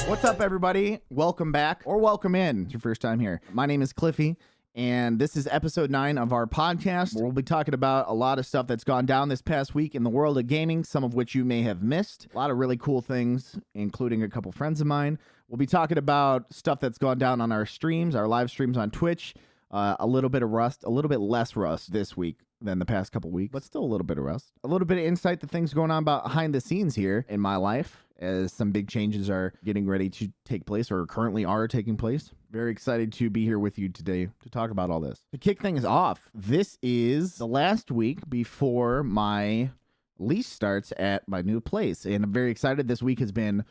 What's up, everybody? Welcome back, or welcome in. It's your first time here. My name is Cliffy, and this is episode 9 of our podcast. We'll be talking about a lot of stuff that's gone down this past week in the world of gaming, some of which you may have missed. A lot of really cool things, including a couple friends of mine. We'll be talking about stuff that's gone down on our streams, our live streams on Twitch. A little bit of rust, a little bit less rust this week than the past couple weeks, but still a little bit of rust. A little bit of insight to things going on behind the scenes here in my life, as some big changes are getting ready to take place, or currently are taking place. Very excited to be here with you today to talk about all this. To kick things off, this is the last week before my lease starts at my new place, and I'm very excited. This week has been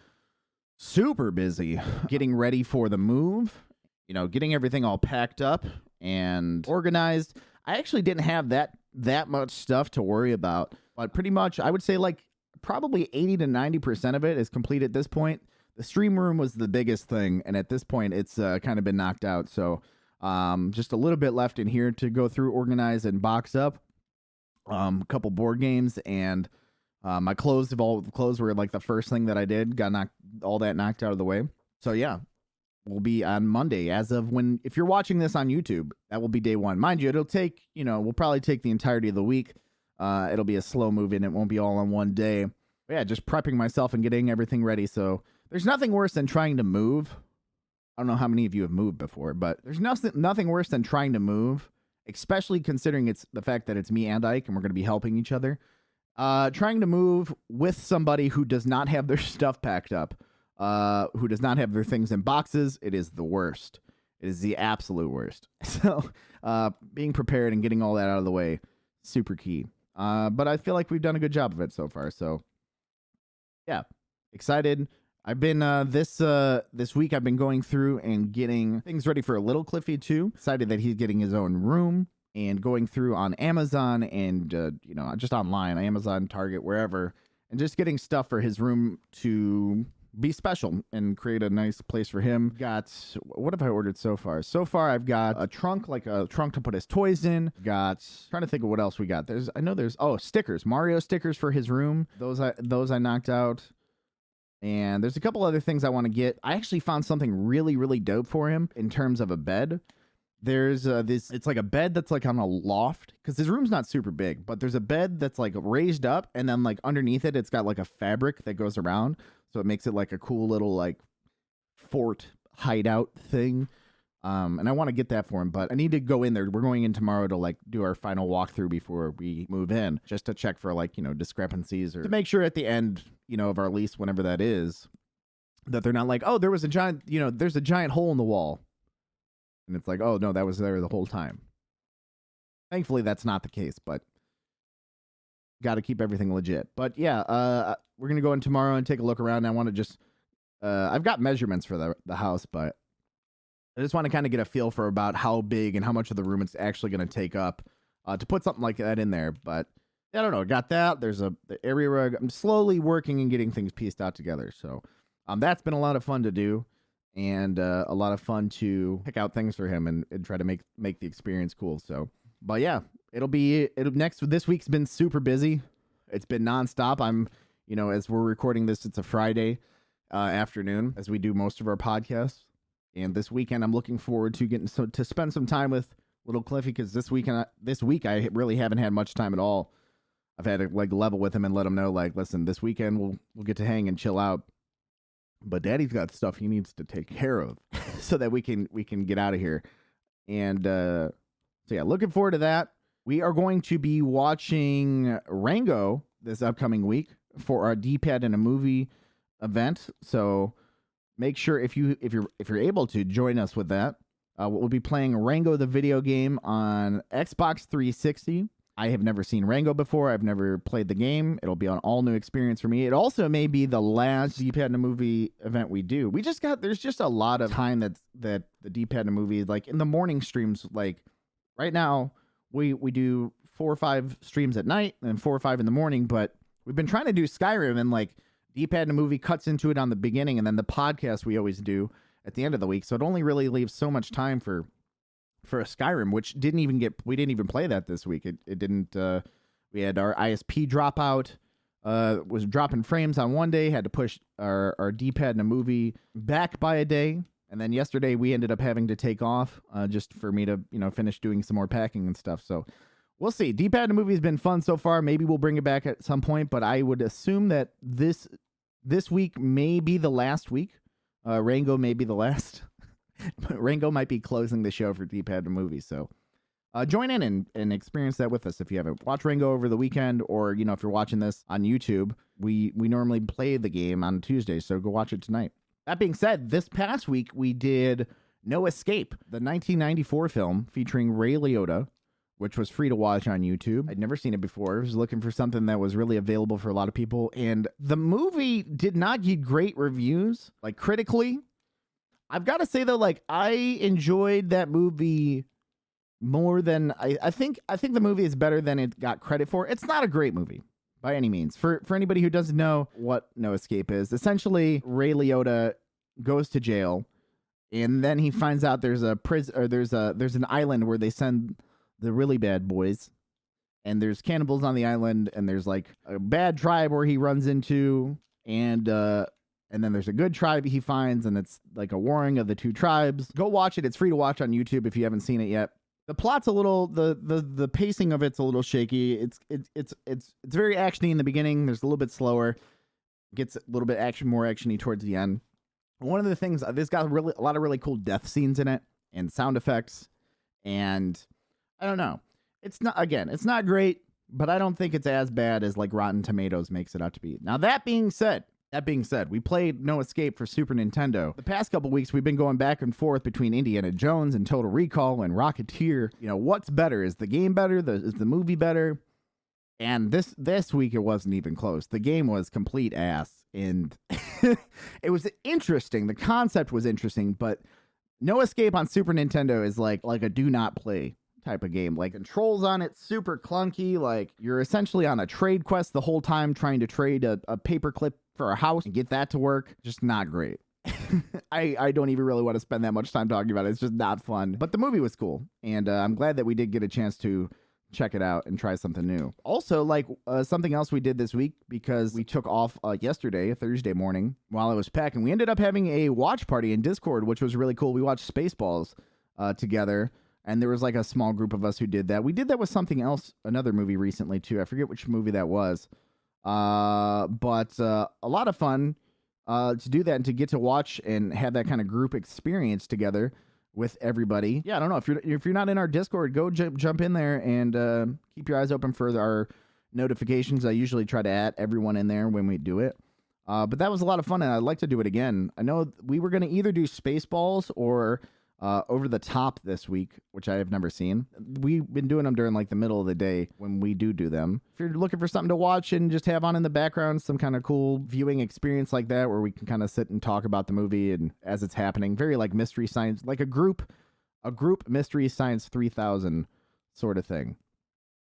super busy getting ready for the move, getting everything all packed up and organized. I actually didn't have that much stuff to worry about, but pretty much I would say probably 80 to 90% of it is complete at this point. The stream room was the biggest thing, and at this point it's kind of been knocked out. So just a little bit left in here to go through, organize, and box up. A couple board games, and my clothes. All the clothes were like the first thing that I did. Got all that knocked out of the way. So yeah. Will be on Monday. If you're watching this on YouTube, that will be day 1. Mind you, it'll take, we'll probably take the entirety of the week. It'll be a slow move, and it won't be all on one day. But yeah, just prepping myself and getting everything ready. So there's nothing worse than trying to move. I don't know how many of you have moved before, but there's nothing worse than trying to move, especially considering it's the fact that it's me and Ike, and we're going to be helping each other. Trying to move with somebody who does not have their stuff packed up. Who does not have their things in boxes. It is the worst. It is the absolute worst. So being prepared and getting all that out of the way, super key. But I feel like we've done a good job of it so far. So yeah, excited. I've been this week I've been going through and getting things ready for a little Cliffy too. Excited that he's getting his own room, and going through on Amazon and just online, Amazon, Target, wherever, and just getting stuff for his room to be special and create a nice place for him. What have I ordered so far? So far, I've got a trunk, like a trunk to put his toys in. Trying to think of what else we got. There's stickers, Mario stickers for his room. Those I knocked out. And there's a couple other things I want to get. I actually found something really, really dope for him in terms of a bed. There's it's like a bed that's like on a loft, because his room's not super big, but there's a bed that's like raised up, and then like underneath it, it's got like a fabric that goes around. So it makes it like a cool little like fort hideout thing. And I want to get that for him, but I need to go in there. We're going in tomorrow to like do our final walkthrough before we move in, just to check for discrepancies, or to make sure at the end, of our lease, whenever that is, that they're not like, oh, there was a giant, there's a giant hole in the wall. And it's like, oh no, that was there the whole time. Thankfully, that's not the case, but got to keep everything legit. But yeah, we're going to go in tomorrow and take a look around. I want to just, I've got measurements for the house, but I just want to kind of get a feel for about how big and how much of the room it's actually going to take up to put something like that in there. But I don't know. Got that. There's the area rug. I'm slowly working and getting things pieced out together. So that's been a lot of fun to do, and a lot of fun to pick out things for him and try to make the experience cool. So, but yeah, this week's been super busy. It's been nonstop. I'm, as we're recording this, it's a Friday afternoon, as we do most of our podcasts. And this weekend, I'm looking forward to getting to spend some time with little Cliffy, because this week I really haven't had much time at all. I've had to level with him and let him know, listen, this weekend we'll get to hang and chill out, but Daddy's got stuff he needs to take care of so that we can get out of here. And so yeah, looking forward to that. We are going to be watching Rango this upcoming week for our D-Pad in a Movie event. So make sure if you're able to join us with that. We'll be playing Rango the video game on Xbox 360. I have never seen Rango before. I've never played the game. It'll be an all new experience for me. It also may be the last D-Pad in a Movie event we do. There's just a lot of time that the D-Pad in a Movie, like in the morning streams, like right now we do 4 or 5 streams at night and 4 or 5 in the morning, but we've been trying to do Skyrim, and like D-Pad in a Movie cuts into it on the beginning, and then the podcast we always do at the end of the week. So it only really leaves so much time for a Skyrim, which we didn't even play that this week. It didn't, we had our ISP drop out. was dropping frames on one day, had to push our D-pad in a movie back by a day. And then yesterday we ended up having to take off just for me to, finish doing some more packing and stuff. So we'll see. D-pad in a movie has been fun so far. Maybe we'll bring it back at some point, but I would assume that this week may be the last week. Rango may be the last. Rango might be closing the show for D-pad in a movie. So join in and experience that with us if you haven't. Watch Rango over the weekend, or, if you're watching this on YouTube, we normally play the game on Tuesday, so go watch it tonight. That being said, this past week we did No Escape, the 1994 film featuring Ray Liotta, which was free to watch on YouTube. I'd never seen it before. I was looking for something that was really available for a lot of people, and the movie did not get great reviews, like critically. I've got to say though, like, I enjoyed that movie more than I think the movie is better than it got credit for. It's not a great movie by any means. For anybody who doesn't know what No Escape is, essentially Ray Liotta goes to jail, and then he finds out there's a prison, or there's an island where they send the really bad boys, and there's cannibals on the island, and there's like a bad tribe where he runs into, and then there's a good tribe he finds, and it's like a warring of the two tribes. Go watch it. It's free to watch on YouTube if you haven't seen it yet. The plot's a little, the pacing of it's a little shaky. It's very actiony in the beginning. There's a little bit slower. Gets a little bit more actiony towards the end. One of the things, this got a lot of really cool death scenes in it and sound effects. And I don't know. It's not great, but I don't think it's as bad as like Rotten Tomatoes makes it out to be. Now that being said, we played No Escape for Super Nintendo. The past couple weeks, we've been going back and forth between Indiana Jones and Total Recall and Rocketeer. What's better? Is the game better? Is the movie better? And this week, it wasn't even close. The game was complete ass. And it was interesting. The concept was interesting, but No Escape on Super Nintendo is like a do not play type of game. Like, controls on it super clunky. Like, you're essentially on a trade quest the whole time, trying to trade a paperclip for a house and get that to work. Just not great. I don't even really want to spend that much time talking about it. It's just not fun. But the movie was cool, and I'm glad that we did get a chance to check it out and try something new. Also, like, something else we did this week, because we took off yesterday, Thursday morning, while I was packing. We ended up having a watch party in Discord, which was really cool. We watched Spaceballs together. And there was like a small group of us who did that. We did that with something else, another movie recently too. I forget which movie that was. But a lot of fun to do that and to get to watch and have that kind of group experience together with everybody. Yeah, I don't know. If you're not in our Discord, go jump in there and keep your eyes open for our notifications. I usually try to add everyone in there when we do it. But that was a lot of fun, and I'd like to do it again. I know we were going to either do Spaceballs or Over the Top this week, which I have never seen. We've been doing them during like the middle of the day when we do them. If you're looking for something to watch and just have on in the background, some kind of cool viewing experience like that, where we can kind of sit and talk about the movie and as it's happening, very like Mystery Science, like a group Mystery Science 3000 sort of thing.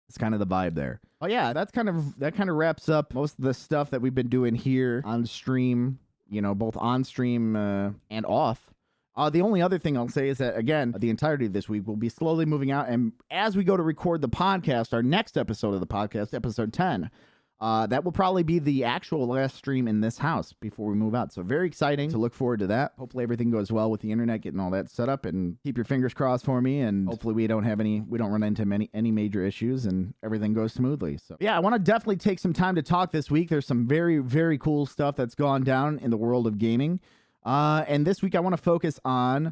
It's kind of the vibe there. Oh yeah, that kind of wraps up most of the stuff that we've been doing here on stream, both on stream and off. The only other thing I'll say is that, again, the entirety of this week will be slowly moving out. And as we go to record the podcast, our next episode of the podcast, episode 10, that will probably be the actual last stream in this house before we move out. So very exciting to look forward to that. Hopefully everything goes well with the internet, getting all that set up, and keep your fingers crossed for me. And hopefully we don't run into any major issues and everything goes smoothly. So yeah, I want to definitely take some time to talk this week. There's some very, very cool stuff that's gone down in the world of gaming. And this week I want to focus on a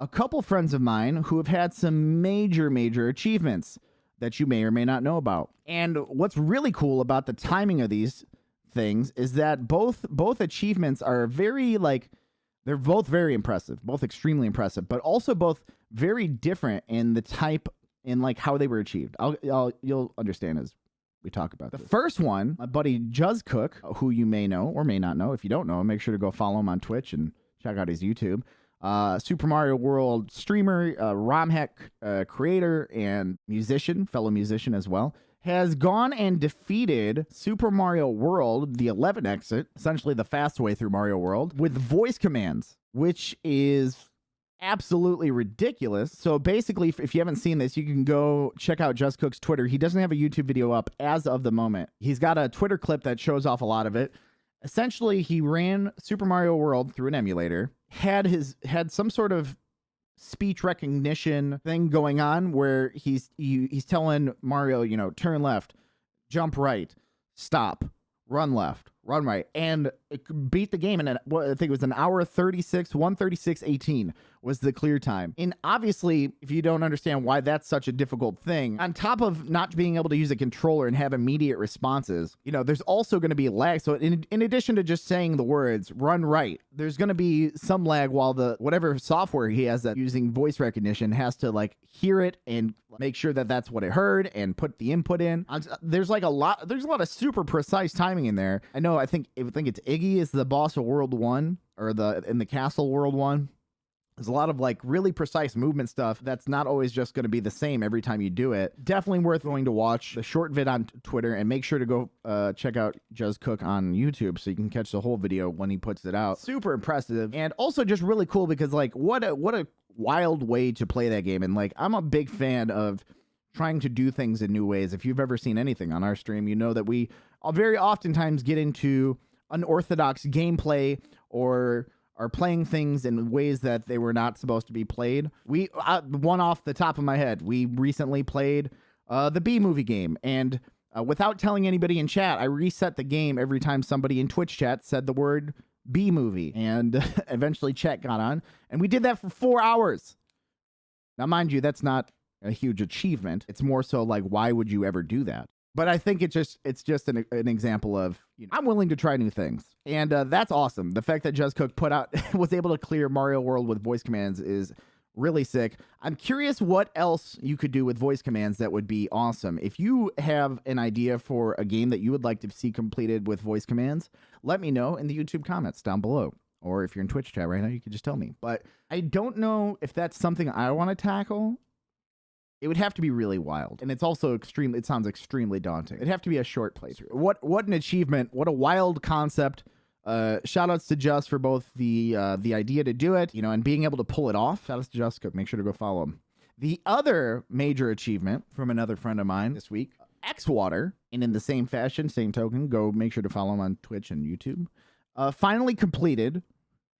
couple friends of mine who have had some major achievements that you may or may not know about. And what's really cool about the timing of these things is that both achievements are they're both very impressive, both extremely impressive, but also both very different in the type, in like how they were achieved. You'll understand as we talk about the first one. My buddy Juz Cook, who you may know or may not know. If you don't know, make sure to go follow him on Twitch and check out his YouTube. Super Mario World streamer, ROM hack creator, and fellow musician as well, has gone and defeated Super Mario World, the 11 exit, essentially the fast way through Mario World, with voice commands, which is absolutely ridiculous. So basically, if you haven't seen this, you can go check out Just Cook's Twitter. He doesn't have a YouTube video up as of the moment. He's got a Twitter clip that shows off a lot of it. Essentially, he ran Super Mario World through an emulator, had some sort of speech recognition thing going on where he's telling Mario, turn left, jump right, stop, run left, run right, and it beat the game. And I think it was an hour 36, 1:36:18 was the clear time. And obviously, if you don't understand why that's such a difficult thing, on top of not being able to use a controller and have immediate responses, there's also going to be lag. So in addition to just saying the words run right, there's going to be some lag while whatever software he has that using voice recognition has to hear it and make sure that that's what it heard and put the input in. There's a lot of super precise timing in there. I think it's Iggy is the boss of World 1 or in the castle World 1. There's a lot of really precise movement stuff that's not always just going to be the same every time you do it. Definitely worth going to watch the short vid on Twitter, and make sure to go check out Just Cook on YouTube so you can catch the whole video when he puts it out. Super impressive, and also just really cool because what a wild way to play that game. And I'm a big fan of trying to do things in new ways. If you've ever seen anything on our stream, you know that we very oftentimes get into unorthodox gameplay or are playing things in ways that they were not supposed to be played. One off the top of my head, we recently played the B-movie game, and without telling anybody in chat, I reset the game every time somebody in Twitch chat said the word B-movie, and eventually chat got on, and we did that for 4 hours. Now, mind you, that's not a huge achievement. It's more so why would you ever do that? But I think it's just an example of I'm willing to try new things, and that's awesome. The fact that Just Cook was able to clear Mario World with voice commands is really sick. I'm curious what else you could do with voice commands that would be awesome. If you have an idea for a game that you would like to see completed with voice commands, let me know in the YouTube comments down below. Or if you're in Twitch chat right now, you can just tell me. But I don't know if that's something I want to tackle. It would have to be really wild, and it's also it sounds extremely daunting. It'd have to be a short playthrough. What an achievement! What a wild concept! Shout outs to Just for both the idea to do it, and being able to pull it off. Shout outs to Just Cook. Make sure to go follow him. The other major achievement from another friend of mine this week, Xwater, and in the same fashion, same token, go make sure to follow him on Twitch and YouTube. Finally completed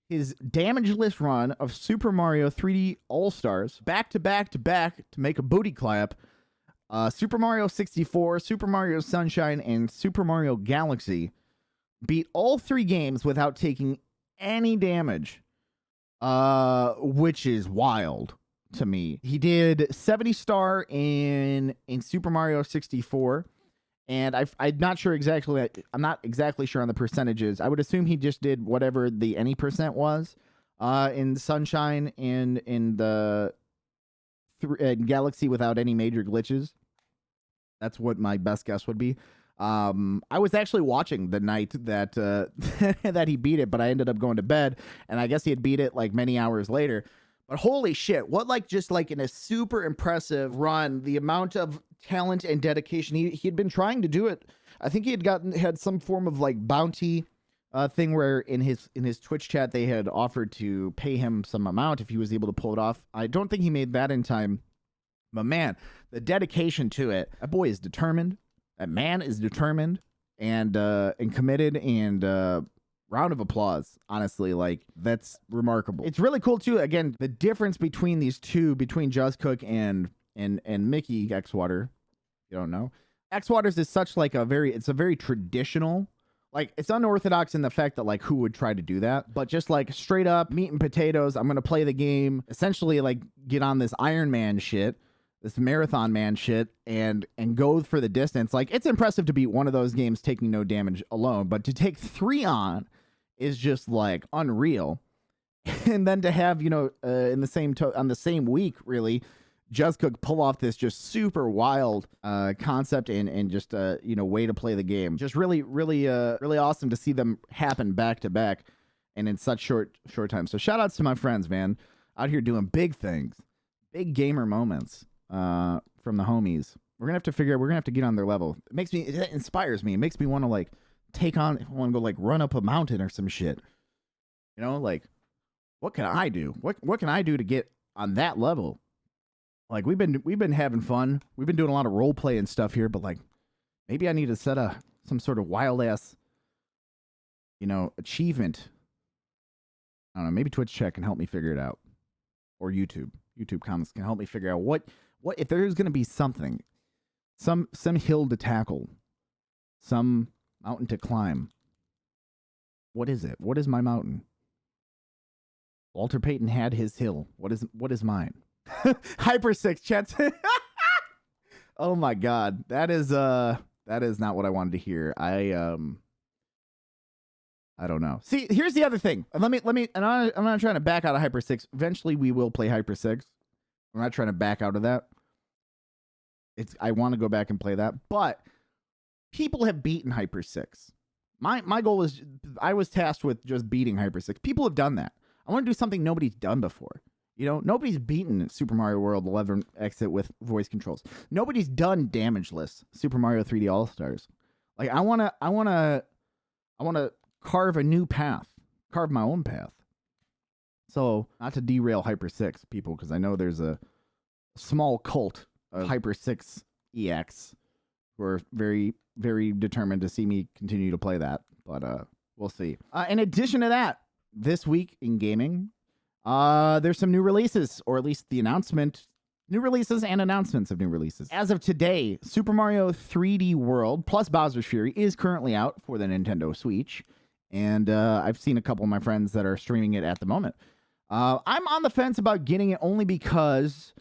his damageless run of Super Mario 3D All-Stars back to back to make a booty clap. Super Mario 64, Super Mario Sunshine, and Super Mario Galaxy beat all 3 games without taking any damage, which is wild to me. He did 70 star in Super Mario 64. And I'm not sure exactly. I'm not exactly sure on the percentages. I would assume he just did whatever the any percent was in Sunshine and in the Galaxy without any major glitches. That's what my best guess would be. I was actually watching the night that that he beat it, but I ended up going to bed, and I guess he had beat it many hours later. But holy shit, what just in a super impressive run, the amount of talent and dedication. He had been trying to do it. I think he had some form of bounty thing where in his Twitch chat they had offered to pay him some amount if he was able to pull it off. I don't think he made that in time. But man, the dedication to it. That boy is determined. That man is determined and committed, and round of applause, honestly. That's remarkable. It's really cool too. Again, the difference between these two, between Just Cook and Mickey Xwater, you don't know. Xwaters is such it's a very traditional, it's unorthodox in the fact that who would try to do that, but just straight up meat and potatoes. I'm gonna play the game, essentially get on this Iron Man shit, this Marathon Man shit, and go for the distance. It's impressive to beat one of those games taking no damage alone, but to take 3 on is just unreal. And then to have in on the same week, really, Just Cook pull off this just super wild concept and just way to play the game. Just really awesome to see them happen back to back and in such short time. So shout outs to my friends, man, out here doing big things, big gamer moments from the homies. We're gonna have to get on their level. It inspires me. It makes me want to take on, I want to go run up a mountain or some shit. what can I do? What can I do to get on that level? Like we've been having fun. We've been doing a lot of role play and stuff here, but like maybe I need to set some sort of wild ass, achievement. I don't know. Maybe Twitch chat can help me figure it out, or YouTube comments can help me figure out what if there's going to be something, some hill to tackle, some mountain to climb. What is it? What is my mountain? Walter Payton had his hill. What is mine? Hyper 6 chats. Oh my god. That is not what I wanted to hear. I don't know. See, here's the other thing. Let me and I'm not trying to back out of Hyper 6. Eventually we will play Hyper 6. I'm not trying to back out of that. I want to go back and play that, but people have beaten Hyper 6. My goal was, I was tasked with just beating Hyper 6. People have done that. I want to do something nobody's done before. Nobody's beaten Super Mario World 11 exit with voice controls. Nobody's done damageless Super Mario 3D All-Stars. Like I want to carve a new path, carve my own path. So, not to derail Hyper 6 people, because I know there's a small cult of Hyper 6 EX who are very, very determined to see me continue to play that, but we'll see. In addition to that, this week in gaming, there's some new releases, or at least the announcement, new releases and announcements of new releases. As of today, Super Mario 3D World plus Bowser's Fury is currently out for the Nintendo Switch, and I've seen a couple of my friends that are streaming it at the moment. I'm on the fence about getting it only because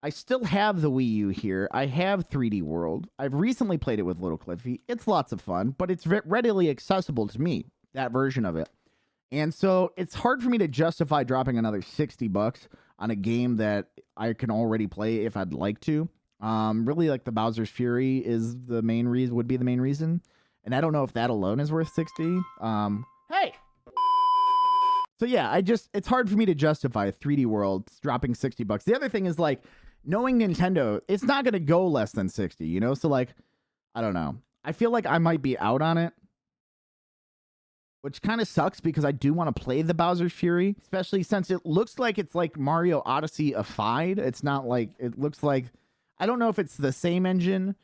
I still have the Wii U here. I have 3D World. I've recently played it with Little Cliffy. It's lots of fun, but it's readily accessible to me, that version of it. And so it's hard for me to justify dropping another $60 on a game that I can already play if I'd like to. Really, like the Bowser's Fury is the main reason, would be the main reason. And I don't know if that alone is worth 60. Hey! So yeah, it's hard for me to justify 3D World dropping $60. The other thing is like, knowing Nintendo, it's not going to go less than 60, So like, I don't know. I feel like I might be out on it, which kind of sucks because I do want to play the Bowser's Fury, especially since it looks like it's like Mario Odyssey-ified. It's not like, it looks like, I don't know if it's the same engine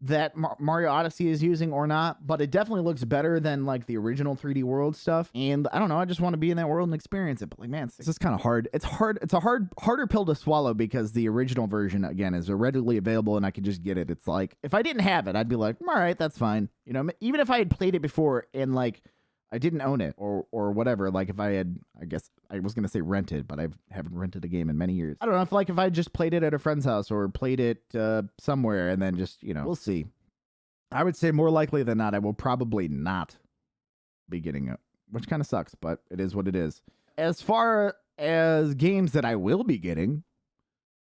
that Mario Odyssey is using or not, but it definitely looks better than like the original 3D World stuff. And I don't know, I just want to be in that world and experience it. But like, man, it's just kind of hard. It's a harder pill to swallow because the original version, again, is readily available and I could just get it. It's like, if I didn't have it, I'd be like, all right, that's fine. Even if I had played it before and like, I didn't own it or whatever. Like if I had, I guess I was going to say rented, but I haven't rented a game in many years. I don't know if I just played it at a friend's house or played it somewhere and then just, we'll see. I would say more likely than not, I will probably not be getting it, which kind of sucks, but it is what it is. As far as games that I will be getting,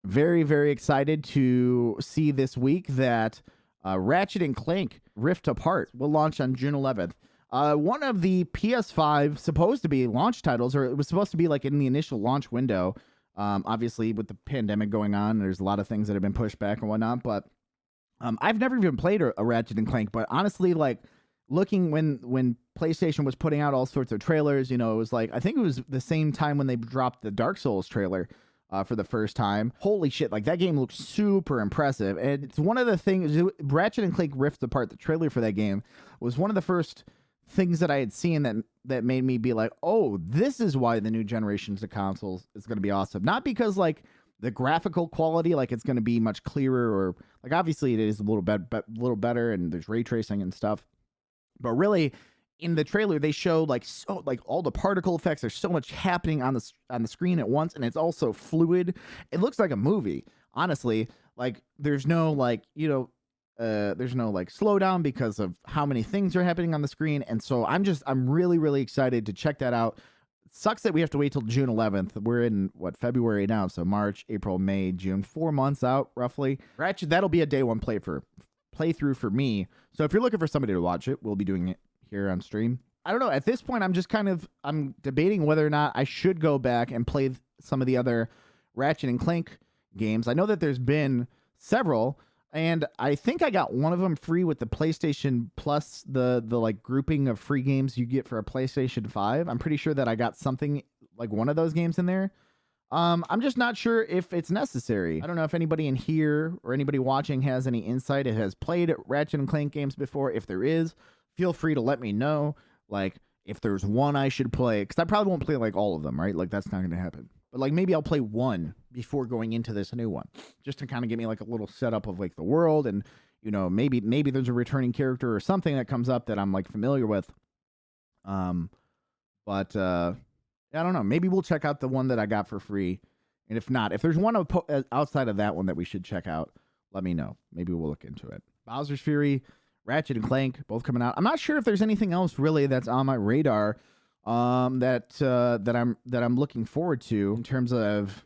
very, very excited to see this week that Ratchet & Clank Rift Apart will launch on June 11th. One of the PS5 supposed to be launch titles, or it was supposed to be like in the initial launch window. Obviously, with the pandemic going on, there's a lot of things that have been pushed back and whatnot. But I've never even played a Ratchet & Clank. But honestly, like looking when PlayStation was putting out all sorts of trailers, it was like, I think it was the same time when they dropped the Dark Souls trailer for the first time. Holy shit, like that game looks super impressive. And it's one of the things, Ratchet & Clank Rift Apart, the trailer for that game was one of the first things that I had seen that made me be like, oh, this is why the new generations of consoles is going to be awesome. Not because like the graphical quality, like it's going to be much clearer, or like obviously it is a little better and there's ray tracing and stuff. But really in the trailer they showed like all the particle effects. There's so much happening on the screen at once, and it's also fluid. It looks like a movie, honestly. Like there's no like, there's no like slowdown because of how many things are happening on the screen. And so I'm really, really excited to check that out. It sucks that we have to wait till June 11th. We're in February now. So March, April, May, June, 4 months out roughly. Ratchet, that'll be a day one playthrough for me. So if you're looking for somebody to watch it, we'll be doing it here on stream. I don't know. At this point, I'm debating whether or not I should go back and play some of the other Ratchet & Clank games. I know that there's been several, and I think I got one of them free with the PlayStation Plus, the like grouping of free games you get for a PlayStation 5. I'm pretty sure that I got something like one of those games in there. I'm just not sure if it's necessary. I don't know if anybody in here or anybody watching has any insight. It has played Ratchet and Clank games before. If there is, feel free to let me know. Like, if there's one I should play, because I probably won't play like all of them, right? Like, that's not going to happen. But like, maybe I'll play one before going into this new one, just to kind of get me like a little setup of like the world, and you know, maybe there's a returning character or something that comes up that I'm like familiar with. But I don't know. Maybe we'll check out the one that I got for free. And if not, if there's one outside of that one that we should check out, let me know. Maybe we'll look into it. Bowser's Fury, Ratchet and Clank, both coming out. I'm not sure if there's anything else really that's on my radar that I'm looking forward to in terms of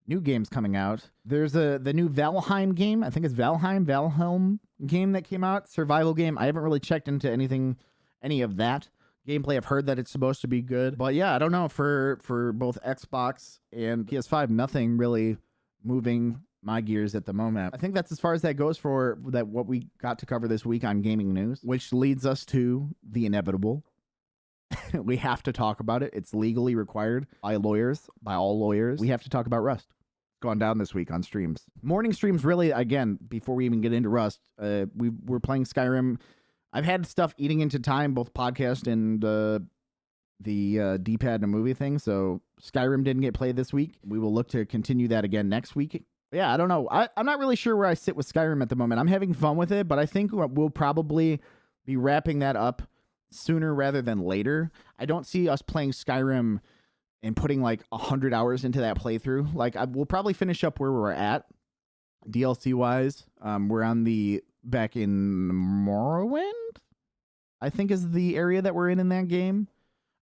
new games coming out. There's the new Valheim game. I think it's Valheim game that came out. Survival game. I haven't really checked into any of that gameplay. I've heard that it's supposed to be good, but yeah, I don't know. For both Xbox and PS5, nothing really moving my gears at the moment. I think that's as far as that goes for that. What we got to cover this week on gaming news, which leads us to the inevitable. We have to talk about it. It's legally required by all lawyers. We have to talk about Rust. Gone down this week on streams. Morning streams, really, again, before we even get into Rust, we were playing Skyrim. I've had stuff eating into time, both podcast and the D-pad and movie thing, so Skyrim didn't get played this week. We will look to continue that again next week. Yeah, I don't know. I'm not really sure where I sit with Skyrim at the moment. I'm having fun with it, but I think we'll probably be wrapping that up sooner rather than later. I don't see us playing Skyrim and putting like 100 hours into that playthrough. Like, we'll probably finish up where we're at, DLC-wise. We're on back in Morrowind, I think is the area that we're in that game.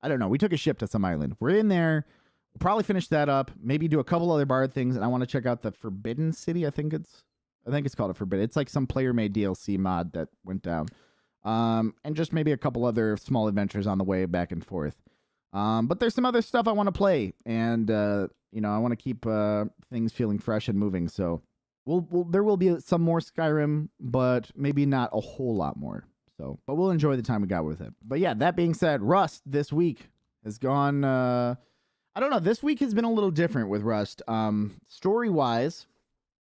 I don't know. We took a ship to some island. We're in there. We'll probably finish that up. Maybe do a couple other bard things, and I want to check out the Forbidden City. I think it's called a Forbidden. It's like some player-made DLC mod that went down. And just maybe a couple other small adventures on the way back and forth. But there's some other stuff I want to play, and you know, I want to keep things feeling fresh and moving. So there will be some more Skyrim, but maybe not a whole lot more. So, but we'll enjoy the time we got with it. But yeah, that being said, Rust this week has gone. I don't know. This week has been a little different with Rust. Story wise,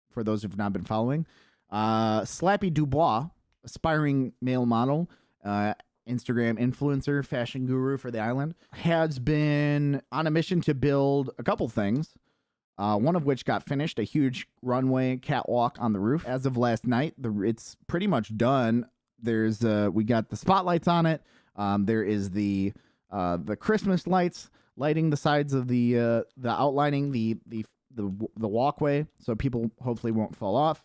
for those who've not been following, Slappy Dubois, aspiring male model, Instagram influencer, fashion guru for the island, has been on a mission to build a couple things. One of which got finished, a huge runway catwalk on the roof. As of last night, it's pretty much done. There's we got the spotlights on it. There is the Christmas lights lighting the sides of the outlining the walkway, so people hopefully won't fall off.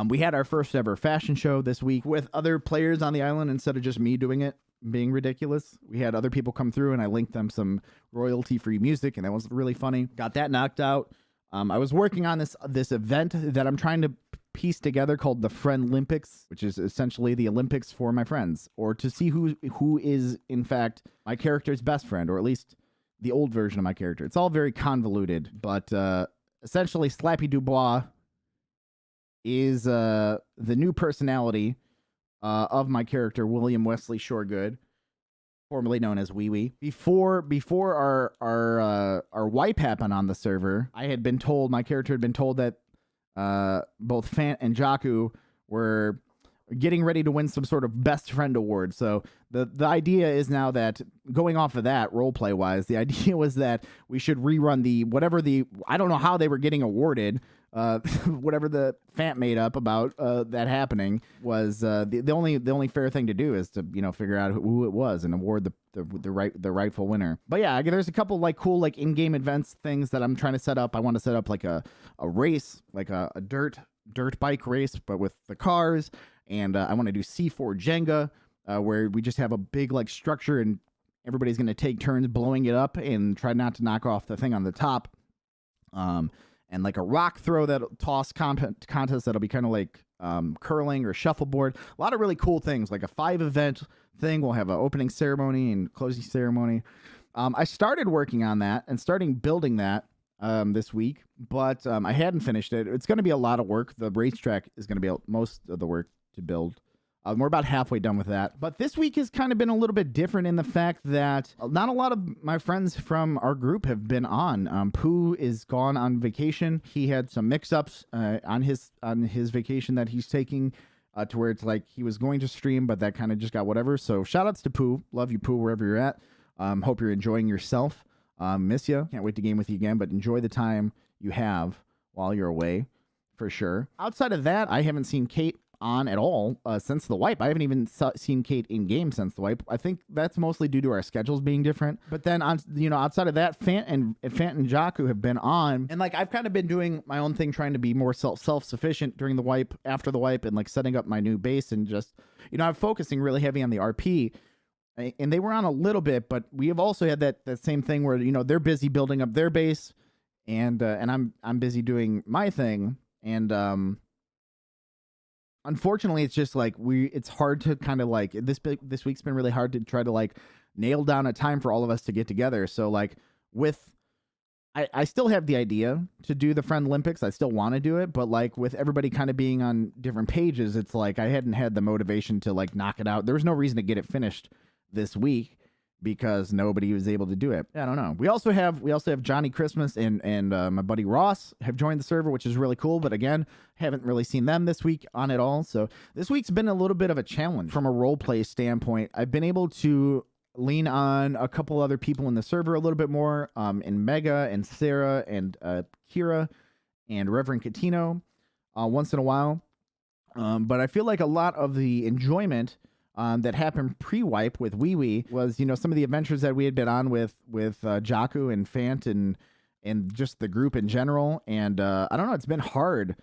We had our first ever fashion show this week with other players on the island instead of just me doing it, being ridiculous. We had other people come through, and I linked them some royalty-free music, and that was really funny. Got that knocked out. I was working on this event that I'm trying to piece together called the Friend Olympics, which is essentially the Olympics for my friends, or to see who is, in fact, my character's best friend, or at least the old version of my character. It's all very convoluted, but essentially Slappy Dubois is the new personality of my character, William Wesley Shoregood, formerly known as Wee Wee. Before our wipe happened on the server, my character had been told that both Fant and Jakku were getting ready to win some sort of best friend award. So the idea is now that, going off of that roleplay wise, the idea was that we should rerun I don't know how they were getting awarded. Whatever the Fant made up about that happening was the only fair thing to do is to, you know, figure out who it was and award the rightful winner. But yeah, there's a couple like cool like in-game events things that I'm trying to set up. I want to set up like a race, like a dirt bike race, but with the cars. And I want to do C4 Jenga, where we just have a big like structure and everybody's going to take turns blowing it up and try not to knock off the thing on the top. And like a rock throw toss contest that'll be kind of like curling or shuffleboard. A lot of really cool things, like a 5-event thing. We'll have an opening ceremony and closing ceremony. I started working on that and starting building that this week, but I hadn't finished it. It's going to be a lot of work. The racetrack is going to be most of the work to build. We're about halfway done with that. But this week has kind of been a little bit different in the fact that not a lot of my friends from our group have been on. Pooh is gone on vacation. He had some mix-ups on his vacation that he's taking to where it's like he was going to stream, but that kind of just got whatever. So shout-outs to Pooh. Love you, Pooh, wherever you're at. Hope you're enjoying yourself. Miss you. Can't wait to game with you again, but enjoy the time you have while you're away, for sure. Outside of that, I haven't seen Kate on at all since the wipe. I haven't even seen Kate in game since the wipe. I think that's mostly due to our schedules being different. But then on, outside of that, Fant and Jaku have been on, and like I've kind of been doing my own thing, trying to be more self-sufficient during the wipe, after the wipe, and like setting up my new base, and just I'm focusing really heavy on the RP. And they were on a little bit, but we have also had that same thing where they're busy building up their base, and I'm busy doing my thing, and unfortunately, it's just like it's hard to kind of like this week's been really hard to try to like nail down a time for all of us to get together. So like I still have the idea to do the Friend Olympics. I still want to do it, but like with everybody kind of being on different pages, it's like I hadn't had the motivation to like knock it out. There was no reason to get it finished this week because nobody was able to do it. I don't know. We also have Johnny Christmas and my buddy Ross have joined the server, which is really cool. But again, haven't really seen them this week on at all. So this week's been a little bit of a challenge from a role play standpoint. I've been able to lean on a couple other people in the server a little bit more, in Mega and Sarah and Kira and Reverend Catino once in a while. But I feel like a lot of the enjoyment that happened pre-wipe with Wee Wee was, some of the adventures that we had been on with Jaku and Fant and just the group in general. And I don't know, it's been hard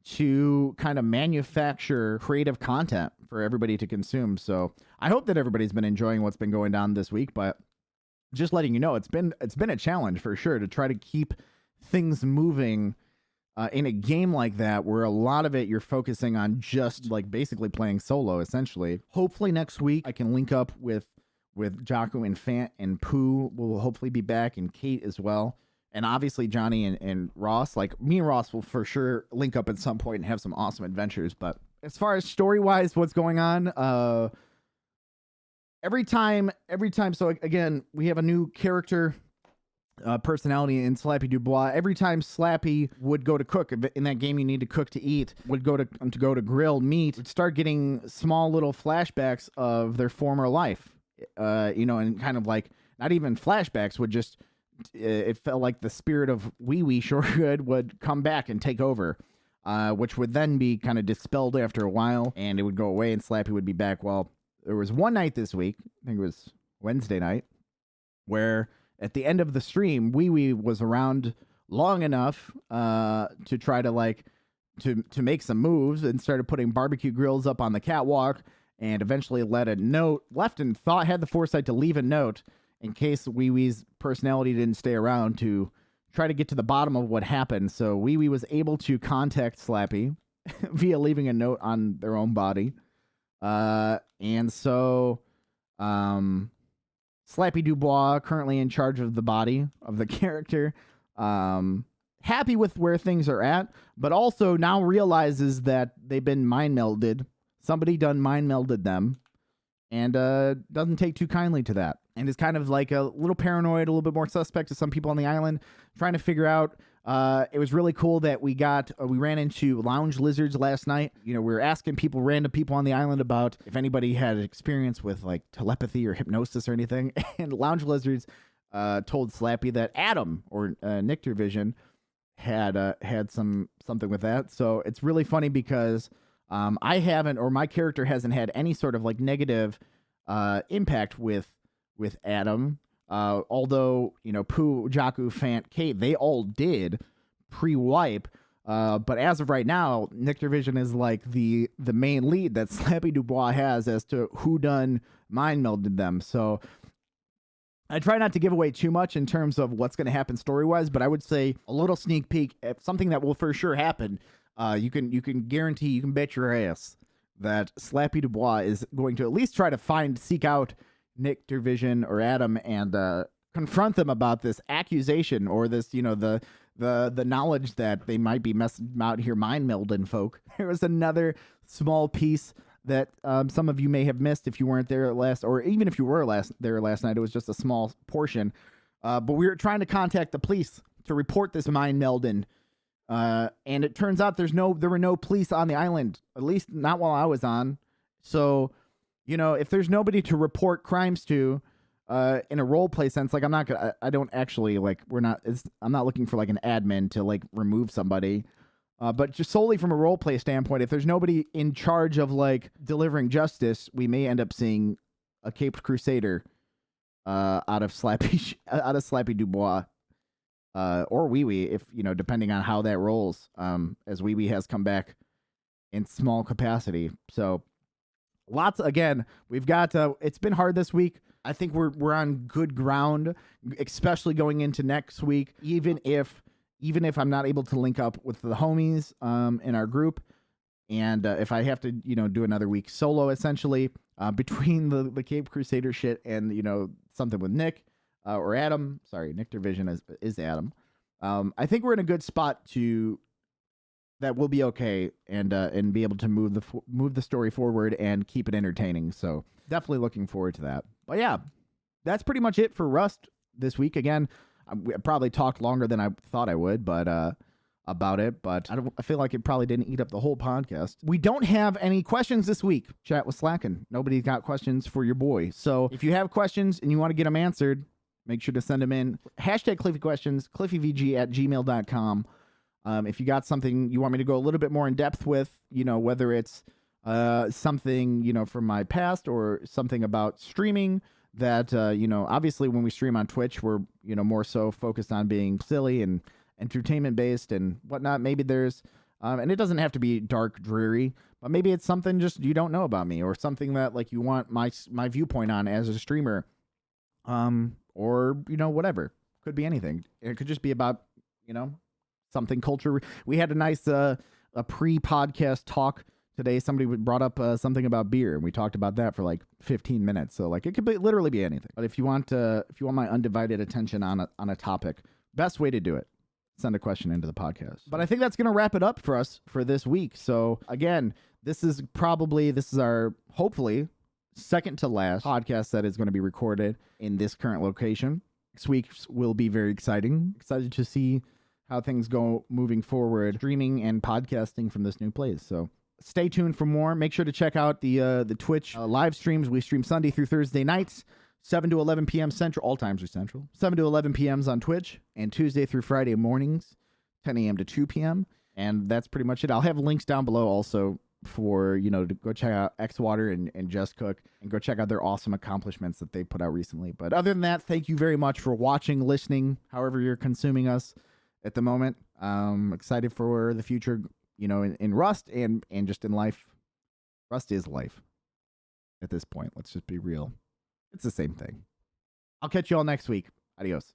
to kind of manufacture creative content for everybody to consume. So I hope that everybody's been enjoying what's been going down this week, but just letting you know, it's been a challenge for sure to try to keep things moving in a game like that, where a lot of it you're focusing on just like basically playing solo, essentially. Hopefully next week I can link up with Jaku and Fant, and Pooh will hopefully be back, and Kate as well. And obviously Johnny and Ross. Like me and Ross will for sure link up at some point and have some awesome adventures. But as far as story-wise, what's going on, every time. So again, we have a new character personality in Slappy Dubois. Every time Slappy would go to cook, in that game you need to cook to eat, would go to grill meat, would start getting small little flashbacks of their former life, and kind of like not even flashbacks, would just it felt like the spirit of Wee Wee Shoregood would come back and take over, which would then be kind of dispelled after a while, and it would go away and Slappy would be back. Well, there was one night this week, I think it was Wednesday night, where at the end of the stream, Wee Wee was around long enough to try to like to make some moves, and started putting barbecue grills up on the catwalk, and eventually had the foresight to leave a note in case Wee Wee's personality didn't stay around, to try to get to the bottom of what happened. So Wee Wee was able to contact Slappy via leaving a note on their own body. And so Slappy Dubois, currently in charge of the body of the character, happy with where things are at, but also now realizes that they've been mind melded. Somebody done mind melded them, and doesn't take too kindly to that, and is kind of like a little paranoid, a little bit more suspect to some people on the island, trying to figure out. It was really cool that we ran into lounge lizards last night. We were asking random people on the island about if anybody had experience with like telepathy or hypnosis or anything. And lounge lizards told Slappy that Adam or Nictar Vision had something with that. So it's really funny because I haven't, or my character hasn't had any sort of like negative impact with Adam. Although, Pooh, Jaku, Fant, Kate, they all did pre-wipe. But as of right now, Nictar Vision is like the main lead that Slappy Dubois has as to who done mind melded them. So I try not to give away too much in terms of what's going to happen story-wise, but I would say a little sneak peek at something that will for sure happen. You can guarantee, you can bet your ass that Slappy Dubois is going to at least try to seek out Nictar Vision or Adam and confront them about this accusation, or this, the knowledge that they might be messing out here mind melding folk. There was another small piece that some of you may have missed if you weren't there last, or even if you were there last night. It was just a small portion. But we were trying to contact the police to report this mine melding. And it turns out there were no police on the island, at least not while I was on. So, if there's nobody to report crimes to, in a role play sense, like I'm not looking for like an admin to like remove somebody. But just solely from a role play standpoint, if there's nobody in charge of like delivering justice, we may end up seeing a Caped Crusader, out of Slappy Dubois. Or Wee Wee, if depending on how that rolls, as Wee Wee has come back in small capacity. So we've got it's been hard this week. I think we're on good ground, especially going into next week, even if I'm not able to link up with the homies in our group, and if I have to do another week solo, essentially, between the Cape Crusader shit and something with Nick. Or Adam. Sorry, Nick Vision is Adam. I think we're in a good spot that we'll be okay and be able to move the story forward and keep it entertaining. So definitely looking forward to that. But yeah, that's pretty much it for Rust this week. Again, I probably talked longer than I thought I would, but about it. But I feel like it probably didn't eat up the whole podcast. We don't have any questions this week. Chat was slacking. Nobody's got questions for your boy. So if you have questions and you want to get them answered, make sure to send them in. Hashtag Cliffy Questions, cliffyvg@gmail.com. If you got something you want me to go a little bit more in depth with, whether it's something, from my past or something about streaming that, obviously when we stream on Twitch, we're, more so focused on being silly and entertainment based and whatnot. Maybe there's, and it doesn't have to be dark, dreary, but maybe it's something just you don't know about me or something that like you want my viewpoint on as a streamer. Or, whatever. Could be anything. It could just be about, something culture. We had a nice a pre-podcast talk today. Somebody brought up something about beer, and we talked about that for like 15 minutes. So like it could literally be anything. But if you want my undivided attention on a topic, best way to do it, send a question into the podcast. But I think that's going to wrap it up for us for this week. So again, this is our hopefully second to last podcast that is going to be recorded in this current location. Next week will be very exciting. Excited to see how things go moving forward, streaming and podcasting from this new place. So stay tuned for more. Make sure to check out the Twitch live streams. We stream Sunday through Thursday nights, 7 to 11 p.m. Central. All times are Central. 7 to 11 p.m. on Twitch, and Tuesday through Friday mornings, 10 a.m. to 2 p.m. And that's pretty much it. I'll have links down below also for, to go check out X-Water and Just Cook and go check out their awesome accomplishments that they put out recently. But other than that, thank you very much for watching, listening, however you're consuming us at the moment. Excited for the future, in Rust and just in life. Rust is life at this point. Let's just be real. It's the same thing. I'll catch you all next week. Adios.